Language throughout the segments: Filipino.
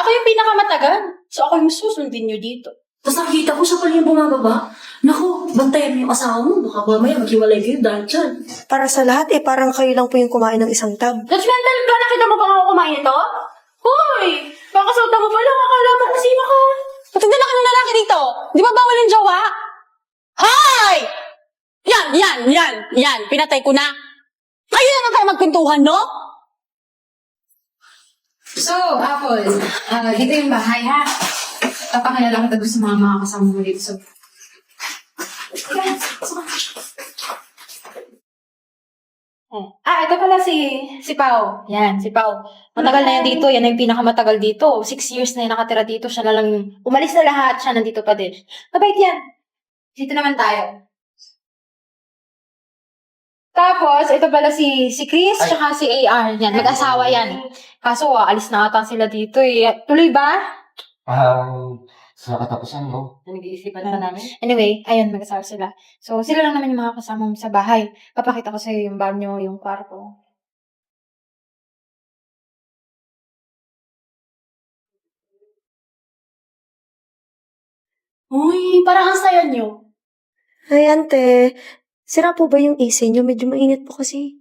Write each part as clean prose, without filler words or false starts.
Ako yung pinakamatagal. So ako yung susundin nyo dito. Tapos nakikita ko siya pala yung bumababa. Naku, bantayan mo yung asawa mo. Baka mamaya maghiwalay kayo dahil dyan. Para sa lahat, parang kayo lang po yung kumain ng isang tab. Judgmental ka, nakita mo bang ako kumain ito? Hoy! Baka salta mo pa lang, akala mo kung sino ka. Matanda na ka ng lalaki dito. Di ba bawal yung jowa? Hoy! Yan. Pinatay ko na. Kayo na tayo magkwentuhan, no? So, Apple, dito yung bahay, ha? Papakilala ko sa mga kasama mo dito. So, ito pala si Pao. Yan, si Pao. Matagal na yan dito. Yan yung pinakamatagal dito. 6 years na yan nakatira dito. Siya na lang umalis na lahat. Siya nandito pa din. Mabait yan. Dito naman tayo. Tapos, ito pala si Chris, tsaka si AR. Yan, mag-asawa yan. Kaso, alis na ata sila dito eh. Tuloy ba? Sa katapusan, no? Nag-iisipan pa namin. Anyway, ayun, mag-asawa sila. So, sila lang naman yung mga kasama mo sa bahay. Papakita ko sa'yo yung banyo, yung kwarto. Uy, parang ang saya nyo. Ay, ante. Sira po ba yung AC nyo? Medyo mainit po kasi.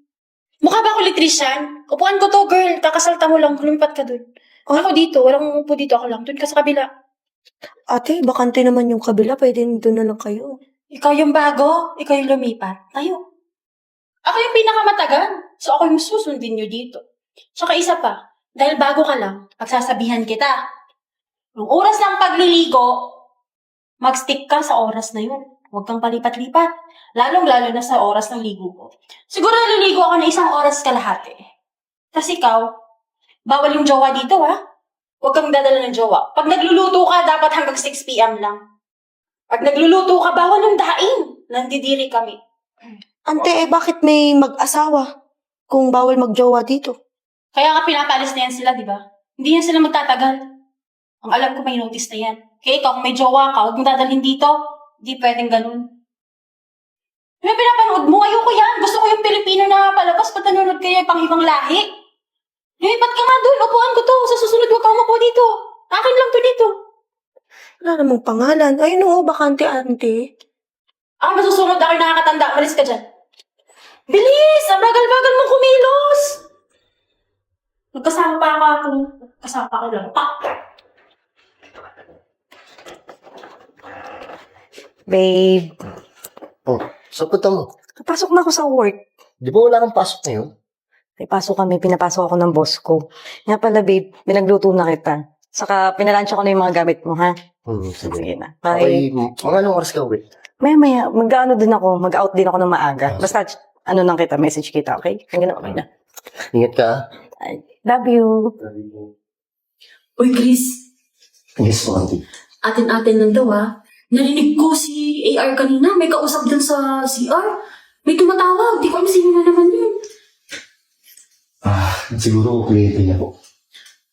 Mukha ba ako electrician? Upuan ko to, girl. Kakasalta mo lang. Lumipat ka dun. Ako dito. Walang upo dito. Ako lang. Dun ka sa kabila. Ate, bakante naman yung kabila. Pwede doon na lang kayo. Ikaw yung bago. Ikaw yung lumipat. Tayo. Ako yung pinakamatagal. So, ako yung susundin nyo dito. Tsaka isa pa. Dahil bago ka lang, pagsasabihan kita. Yung oras ng pagliligo, mag-stick ka sa oras na yun. Huwag kang palipat-lipat. Lalong-lalo na sa oras ng ligo ko. Siguro naliligo ako na 1 oras kalahati. Tapos ikaw, bawal yung jowa dito, ha? Huwag kang dadala ng jowa. Pag nagluluto ka, dapat hanggang 6 p.m. lang. Pag nagluluto ka, bawal yung daing. Nandidiri kami. Ante, bakit may mag-asawa? Kung bawal mag-jowa dito. Kaya nga pinapalis na yan sila, di ba? Hindi yan sila magtatagal. Ang alam ko may notice na yan. Kaya ikaw, kung may jowa ka, huwag mong dadalhin dito. Hindi pwedeng ganun. May pinapanood mo, ayoko yan. Gusto ko yung Pilipino na palabas, pag nanonood kayo yung pang-ibang lahi. Lumipat ka nga dun, upuan ko to. Sa susunod, huwag kang upo dito. Akin lang to dito. Wala namang pangalan. Ayun oo, bakante, ante. Ang masusunod ako yung nakakatanda, malis ka dyan. Bilis! Ang bagal-bagal mong kumilos! Magkasama pa ako. Kasama pa ako lang. Pa! Babe, Oh, saan punta mo? papasok na ako sa work. Di ba wala kang pasok ngayon? May pasok kami, pinapasok ako ng boss ko. Nga pala, babe, pinagluto na kita. Saka, pinalansya ko na yung mga gamit mo, ha? Sige. Sige na. Okay, Bye. mga anong oras ka uwi? Maya, mag-ano din ako, mag-out din ako ng maaga. Basta, ano lang kita, message kita, okay? Hanggang na, okay na. Ingat ka, ah. I love you. Uy, Chris. Yes, auntie. Atin-atin lang daw, ha? Narinig ko si AR kanina. May kausap dun sa CR. May tumatawag. Di ko alam sino na naman yun. Siguro kliyente niya po.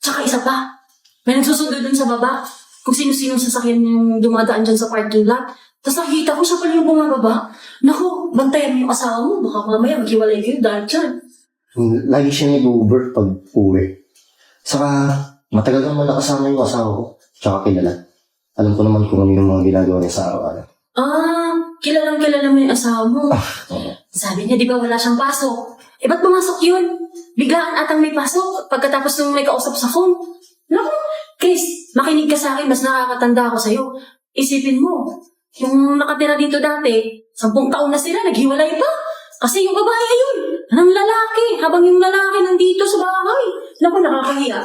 Tsaka isa pa. May nagsusundo dun sa baba. Kung sino-sino sasakyan yung dumadaan dyan sa parking lot. Tapos nakikita ko siya pala yung bumababa. Naku, bantayan mo yung asawa mo. Baka mamaya maghiwalay kayo dahil dyan. Lagi siya nag-Uber pag uwi. Saka, matagal naman nakasama yung asawa ko. Tsaka kilala. Alam ko naman kung ano yung mga ginagawa niya sa araw-araw. Kilalang kilala mo yung asawa mo. Sabi niya, di ba wala siyang pasok? Eh, ba't pumasok yun? Biglaan atang may pasok pagkatapos nung may kausap sa phone. Naku, Chris, makinig ka sa akin, mas nakakatanda ako sa'yo. Isipin mo, yung nakatira dito dati, 10 taon na sila, naghiwalay pa. Kasi yung babae ayun, ng lalaki, habang yung lalaki nandito sa bahay. Naku, nakakahiya.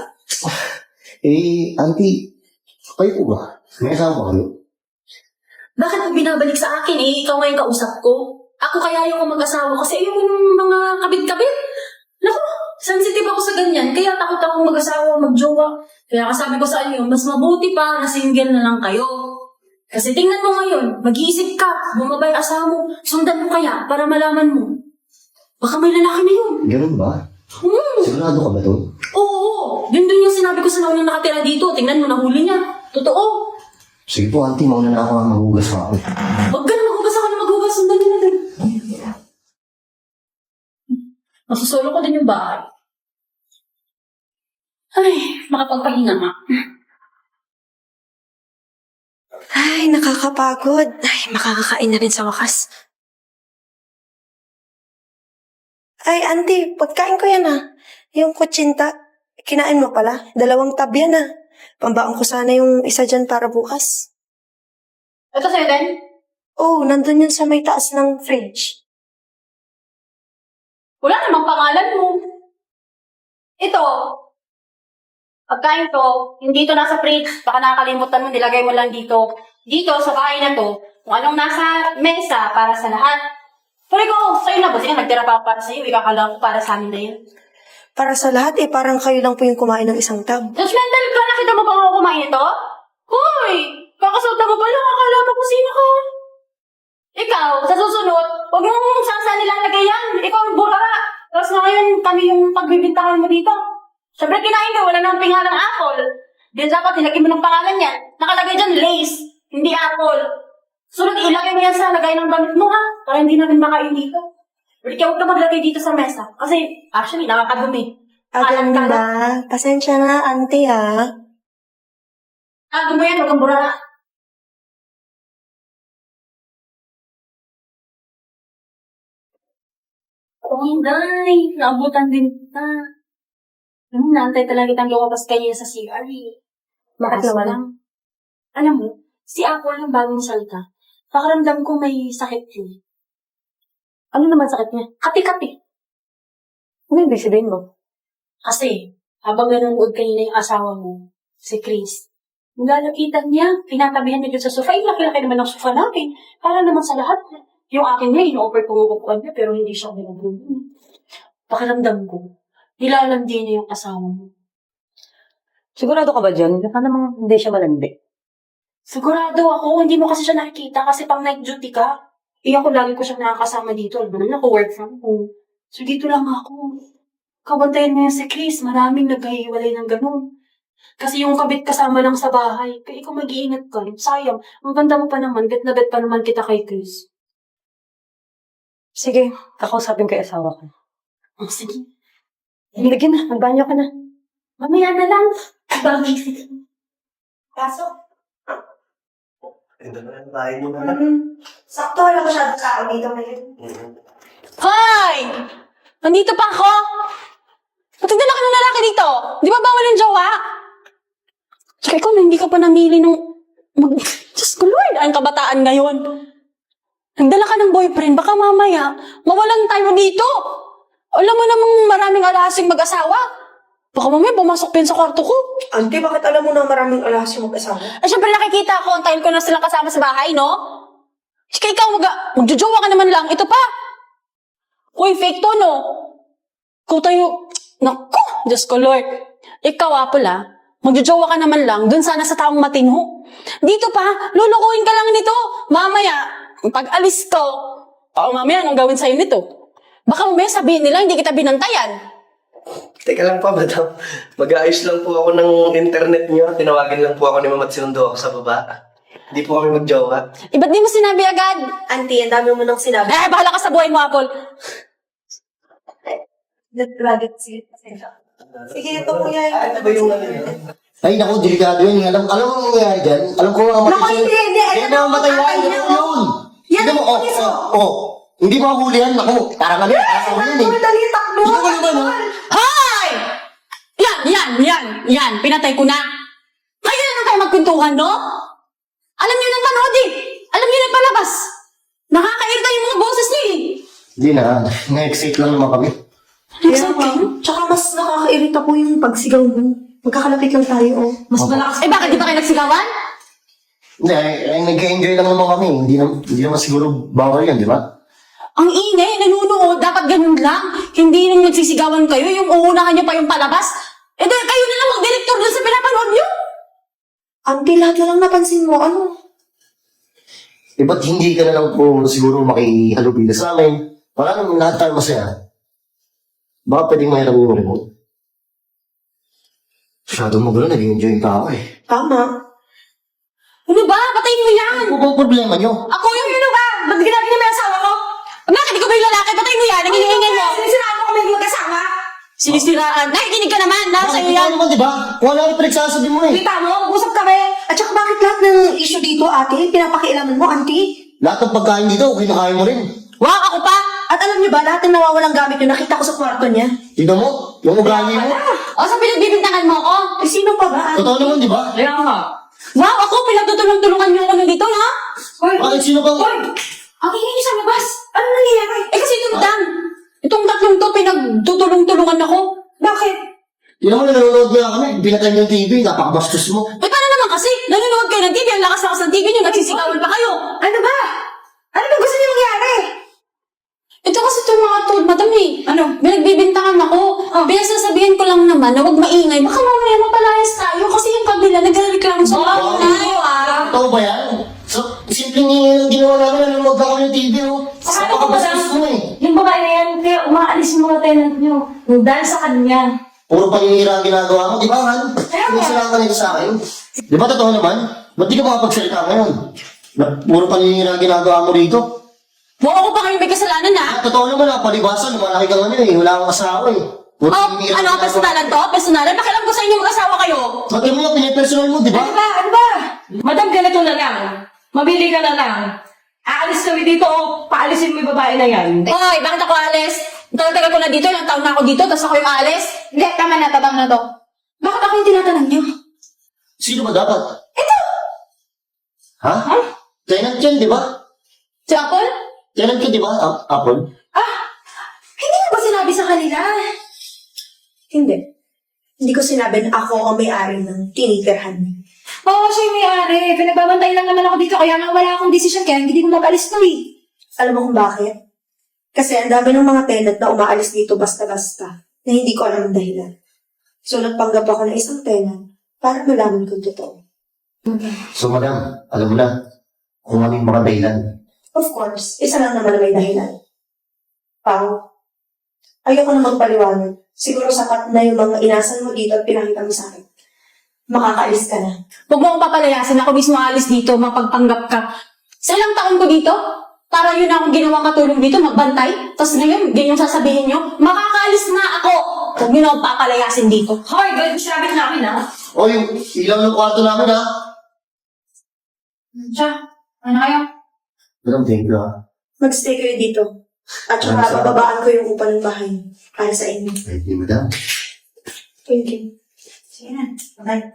Auntie, kayo po ba? May asawa ba kayo? Bakit mo binabalik sa akin eh? Ikaw nga yung kausap ko. Ako kaya yung mag-asawa kasi ayoko yung mga kabit-kabit. Naku, sensitive ako sa ganyan. Kaya takot akong mag-asawa, mag-jowa. Kaya kasabi ko sa inyo, mas mabuti pa na single na lang kayo. Kasi tingnan mo ngayon, mag-iisip ka, bumaba yung asawa mo, sundan mo kaya para malaman mo. Baka may lalaki na yun. Ganun ba? Sigurado ka ba doon? Oo, yun dun yung sinabi ko sa naunang nakatira dito. Tingnan mo, nahuli niya. Totoo. Sige po, auntie, mauna na ako maghugas pa ako. Huwag ka na maghugas ako na maghugas. Sundan niyo na din. Masusolo ko din yung bahay. Ay, makapagpahinga nga. nakakapagod. Ay, makakakain na rin sa wakas. Ay, auntie, pagkain ko yan Yung kutsinta, kinain mo pala. 2 tab yan Pambaon ko sana yung isa dyan para bukas. Ito sa'yo din? Oh, nandun yun sa may taas ng fridge. Wala namang pangalan mo. Ito. Pagkain to, hindi to nasa fridge. Baka nakakalimutan mo, nilagay mo lang dito. Dito, sa bahay na to, kung anong nasa mesa para sa lahat. Pwede ko, sa'yo na ba? Sige, nagtira pa ako para sa'yo. Ikakala ko para sa amin na yun. Para sa lahat parang kayo lang po yung kumain ng isang tab. Judgmental ka, nakita mo ba ako kumain ito? Hoy! Kakasalta mo ba lang? Akala mo kung sino ka? Ikaw, sa susunod, huwag mong saan nilalagay yan. Ikaw ang burara. Tapos na ngayon, kami yung pagbibintangan mo dito. Siyempre, kinain ka, wala nang pingalang apple. Di dapat, nilagay mo ng pangalan niya. Nakalagay dyan, Lace, hindi apple. Sunod, ilagay mo yan sa lagay ng damit mo, para hindi namin makain dito. Pwede ka huwag na maglagay dito sa mesa. Kasi, actually, nakakadumi. Aganda. Pasensya na, auntie Gumo yan, huwag kang burara. Oh, Day, naabutan din kita. Naantay talaga kitang lumabas kanina sa CR. Bakit naman? lang. Alam mo, si Apple yung bagong salta. Pakaramdam ko may sakit yun. Ano naman sakit niya? Kapi-kapi. Ano yung ibig sabihin mo? Kasi, habang nanonood kanina yung asawa mo, si Chris, nilalapitan niya, pinatabihan niya dun sa sofa. Ay, laki-laki naman ng sofa natin. Para naman sa lahat. Yung akin niya, ino-offer pumukupuan niya, pero hindi siya pinag-room. Pakiramdam ko, nilalandi niya yung asawa mo. Sigurado ka ba dyan? Baka namang hindi siya malandi. Sigurado ako, hindi mo kasi siya nakikita kasi pang night duty ka. Ako lagi ko siya nakakasama dito. Alam mo naman, ako-work from home. So, dito lang ako. Kabantayan mo yan si Chris. Maraming naghahiwalay ng ganun. Kasi yung kabit kasama lang sa bahay. Kaya ikaw mag-iingat ka. Sayang. Ang ganda mo pa naman. Bet na bet pa naman kita kay Chris. Sige, kakausapin ko yung asawa ko. Oh, sige. Sige na, magbanyo ka na. Mamaya na lang. Bagay. Pasok. Ito na yung bahay niyo na. Sakto, wala masyadong tao dito ngayon. Hoy! Nandito pa ako? Ba't nagdala ka ng lalaki dito? Di ba bawal yung jowa? Tsaka ikaw na hindi ka pa namili ng... Diyos ko Lord, ang kabataan ngayon. Nagdala ka ng boyfriend, baka mamaya, mawalan tayo dito. Alam mo namang maraming alasing mag-asawa. Baka mamaya pumasok pa yun sa kwarto ko. Auntie, bakit alam mo na maraming alahas yung mag-asawa? Ay, syempre nakikita ko, ang tayo ko na silang kasama sa bahay, no? Sige, ikaw, magjojowa ka naman lang. Ito pa. Uy, fake to, no? Ikaw tayo, naku, Diyos ko, Lord. Ikaw, Apple, magjojowa ka naman lang, dun sana sa taong matino. Dito pa, lulukuhin ka lang nito. Mamaya, pag alis ko, mamaya, anong gawin sa'yo nito? Baka mamaya sabihin nila, hindi kita binantayan. Teka lang po, madam. Mag-aayos lang po ako ng internet niyo. Tinawagan lang po ako ni Mama Tsundo ako sa baba. Hindi po kami magjowa. Ba't di mo sinabi agad? Auntie, ang dami mo nang sinabi. Bahala ka sa buhay mo, Apple. Sige, ito po yan. Ano ba yung ano yun? Ay, naku, delikado yun. Alam mo ang mangyayari dyan? Alam ko ang Naku, hindi. Hindi na mamatay yan. Alam mo yun. Yan Hindi mo, ang pulis, Hindi mo huli yan. Naku, parang ano. Parang ano yun eh. Dali, takbo. Hindi ko naman, Hoy! Yan. Pinatay ko na. Kayo na lang tayo magkwentuhan, no? Alam niyo ng panood eh. Alam niyo na palabas. Nakakairita yung mga boses niyo eh. Hindi na. Na-excite lang naman kami. Kaya nga. Tsaka mas nakakairita po yung pagsigaw mo. Magkakalapit lang tayo, Mas malakas. Bakit di ba kayo nagsigawan? Hindi, nag-enjoy lang naman kami. Hindi naman siguro bawal yan, di ba? Ang ingay, nanunood, dapat ganun lang. Hindi nang nagsisigawan kayo, yung uunahan niyo pa yung palabas. Dahil kayo na lang mag-director dun sa pinapanood niyo. Auntie, lahat na lang napansin mo. Ano? Ba't hindi ka na lang po siguro makihalubila sa amin? Para naman lahat tayo masaya. Baka pwedeng mahirap yung remote. Masyado mo gano'n, nag-enjoy pa ako eh. Tama. Ano ba? Patayin mo yan! Ano ba ang problema nyo? Ako yung yun ba? Ba't ginagawa niya may asawa ko? Bakit ikaw ba yung lalaki? Patayin mo yan! Nangingingay mo! Sinisiraan mo kami mag-asawa. Sinisiraan! Nakikinig ka naman! Nasa Bakit iyo ikaw yan! naman, di ba? Kung ano yung pinagsasabi mo eh. Kita mo, mag-usap kami. At saka bakit lahat ng bang issue dito, ate? Pinapakialaman mo, auntie? Lahat ng pagkain dito, kinakain mo rin. Wow, ako pa! At alam niyo ba, lahat ng nawawalang gamit niyo, nakita ko sa kwarto niya. Tignan mo, yung ugali mo. O, sa pinagbibintangan mo ako? Eh, sino pa ba, ate? Totoo naman, di ba? Kaya nga. Wow, ako, pinagtutulong-tulungan niyo ako nandito, ha? Bakit sino ba? Ang ingay niyo sa labas. Ano nangyayari? Eh, kasi ito, Dan. Itong tatlong to, pinagtutulong-tulungan ako. Bakit? Yun naman, nanonood nga kami. Pinatay mo yung TV, napakabastos mo. Eh, paano naman kasi? Nanonood kayo ng TV, ang lakas-lakas ng TV niyo, nagsisigawan pa kayo. Ano ba? Ano ba gusto niyo mangyari? Ito kasi itong mga to, madam eh. Ano? Binagbibintangan ako. Pinasasabihan ko lang naman na huwag maingay. Baka mamaya mapalayas tayo kasi yung kabila nagreklamo sa mga tayo Totoo ba yan? So, simpleng yung ginawa namin, nanonood ako yung TV, oh. Saka ano ba, Napakabastos mo eh. Yung babae na yan, kaya umaalis yung mga tenant nyo. Dahil sa kanya. Puro paninira ang ginagawa mo, di ba, Han? Pinagsalaan ka nito sa akin. Di ba totoo naman? Ba't di ka makapagsalita ngayon? Puro paninira ang ginagawa mo rito. Huwag ako pa kayo may kasalanan ha. Totoo naman, palibasan, lumalaki ka ngayon eh. Wala kang asawa eh. Puro Oh, paninira ano, ang ginagawa. personalan to? Personalan? Pakialam ko sa inyo mag-asawa kayo. Bakit mo yung pinipersonal mo, di ba? Ano ba? Madam, ganito na lang. Mabili ka na lang. Aalis kami dito o paalisin mo yung babae na yan. Hoy, bakit ako alis? Tagal-tagal ko na dito, ilang taon na ako dito, tapos ako yung alis. Hindi, tama na to. Bakit ako yung tinatanong niyo? Sino ba dapat? Ito! Ha? Tenant yan, di ba? Si Apple? Tenant ka, di ba? Apple? Hindi mo ba sinabi sa kanila? Hindi. Hindi ko sinabi na ako ang may-ari ng tinitirhan niyo. Oo, siya yung may-ari. Pinagbabantay lang naman ako dito, kaya nga wala akong desisyon, kaya hindi ko mag-alis to eh. Alam mo kung bakit? Kasi ang dami ng mga tenant na umaalis dito basta-basta na hindi ko alam ang dahilan. So nagpanggap ako ng isang tenant para malaman kung totoo. So, madam, alam mo na kung ano yung mga dahilan. Of course, isa lang naman na may dahilan. Pao, ayoko na magpaliwanag. Siguro sapat na yung mga inasan mo dito at pinakita mo sa akin. Makakaalis ka na. Huwag mo akong papalayasin, ako mismo alis dito, mapagpanggap ka. Sa ilang taon ko dito, para yun akong ginawang katulong dito, magbantay. Tapos ngayon, ganyan yung sasabihin nyo, makakaalis na ako. Huwag nyo na akong papalayasin dito. Hoy, ganito sinabi namin ha. O, yung ilaw ng kwarto namin, ha? Siya, ano kayo? Madam, thank you, ha? Magstay kayo dito. At saka bababaan ko yung upa ng bahay para sa inyo. Thank you, madam. Thank you. Sige na, bye.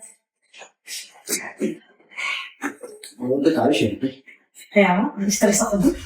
Ano ba tayo, syempre? Kaya nga, stress ako dun.